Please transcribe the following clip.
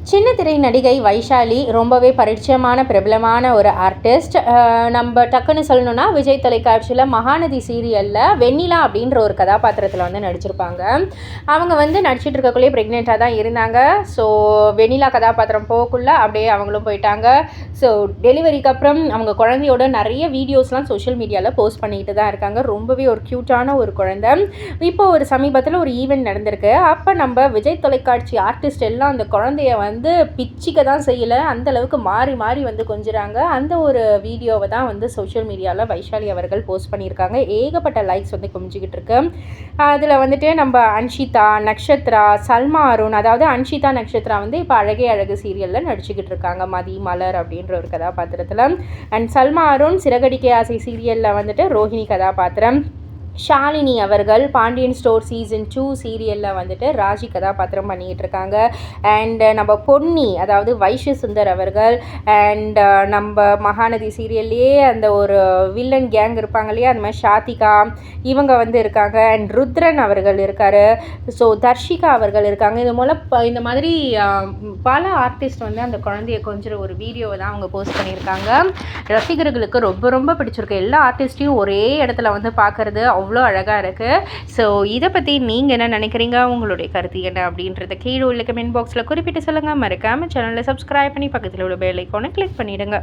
சின்ன திரை நடிகை வைஷாலி ரொம்பவே பரிச்சயமான பிரபலமான ஒரு ஆர்டிஸ்ட். நம்ம டக்குன்னு சொல்லணும்னா விஜய் தொலைக்காட்சியில் மகாநதி சீரியலில் வெண்ணிலா அப்படின்ற ஒரு கதாபாத்திரத்தில் வந்து நடிச்சிருப்பாங்க. அவங்க வந்து நடிச்சிட்டு இருக்கக்குள்ளே ப்ரெக்னெண்ட்டாக தான் இருந்தாங்க. ஸோ வெண்ணிலா கதாபாத்திரம் போகக்குள்ள அப்படியே அவங்களும் போயிட்டாங்க. ஸோ டெலிவரிக்கு அப்புறம் அவங்க குழந்தையோட நிறைய வீடியோஸ்லாம் சோஷியல் மீடியாவில் போஸ்ட் பண்ணிக்கிட்டு தான் இருக்காங்க. ரொம்பவே ஒரு க்யூட்டான ஒரு குழந்தை. இப்போ ஒரு சமீபத்தில் ஒரு ஈவெண்ட் நடந்திருக்கு. அப்போ நம்ம விஜய் தொலைக்காட்சி ஆர்டிஸ்ட் எல்லாம் அந்த குழந்தைய வந்து பிச்சிக்க தான் செய்யலை, அந்தளவுக்கு மாறி மாறி வந்து கொஞ்சிறாங்க. அந்த ஒரு வீடியோவை தான் வந்து சோஷியல் மீடியாவில் வைஷாலி அவர்கள் போஸ்ட் பண்ணியிருக்காங்க. ஏகப்பட்ட லைக்ஸ் வந்து குமிஞ்சிக்கிட்டு இருக்கு. அதில் வந்துட்டு நம்ம அன்ஷிதா, நக்ஷத்ரா, சல்மா அருண், அதாவது அன்ஷிதா நக்ஷத்ரா வந்து இப்போ அழகே அழகு சீரியலில் நடிச்சுக்கிட்டு இருக்காங்க மதி மலர் அப்படின்ற ஒரு கதாபாத்திரத்தில். அண்ட் சல்மா அருண் சிறகடிக்க ஆசை சீரியலில் வந்துட்டு ரோஹிணி கதாபாத்திரம். ஷாலினி அவர்கள் பாண்டியன் ஸ்டோர் சீசன் 2 சீரியலில் வந்துட்டு ராஜி கதாபாத்திரம் பண்ணிக்கிட்டு இருக்காங்க. அண்ட் நம்ம பொன்னி, அதாவது வைஷ்ய சுந்தர் அவர்கள், அண்ட் நம்ம மகாநதி சீரியல்லையே அந்த ஒரு வில்லன் கேங் இருப்பாங்க இல்லையா, அந்த மாதிரி ஷாத்திகா இவங்க வந்து இருக்காங்க. அண்ட் ருத்ரன் அவர்கள் இருக்கார். ஸோ தர்ஷிகா அவர்கள் இருக்காங்க. இது மூலம் இந்த மாதிரி பல ஆர்டிஸ்ட் வந்து அந்த குழந்தைய கொஞ்சம் ஒரு வீடியோவை தான் அவங்க போஸ்ட் பண்ணியிருக்காங்க. ரசிகர்களுக்கு ரொம்ப ரொம்ப பிடிச்சிருக்கு. எல்லா ஆர்டிஸ்ட்டையும் ஒரே இடத்துல வந்து பார்க்குறது அவ்வளோ அழகாக இருக்குது. ஸோ இதை பற்றி நீங்கள் என்ன நினைக்கிறீங்க, உங்களுடைய கருத்து என்ன அப்படின்றத கீழே உள்ள கமெண்ட் பாக்ஸில் குறிப்பிட்டு சொல்லுங்கள். மறக்காமல் சேனலை சப்ஸ்கிரைப் பண்ணி பக்கத்தில் உள்ள பெல் ஐக்கானை கிளிக் பண்ணிவிடுங்க.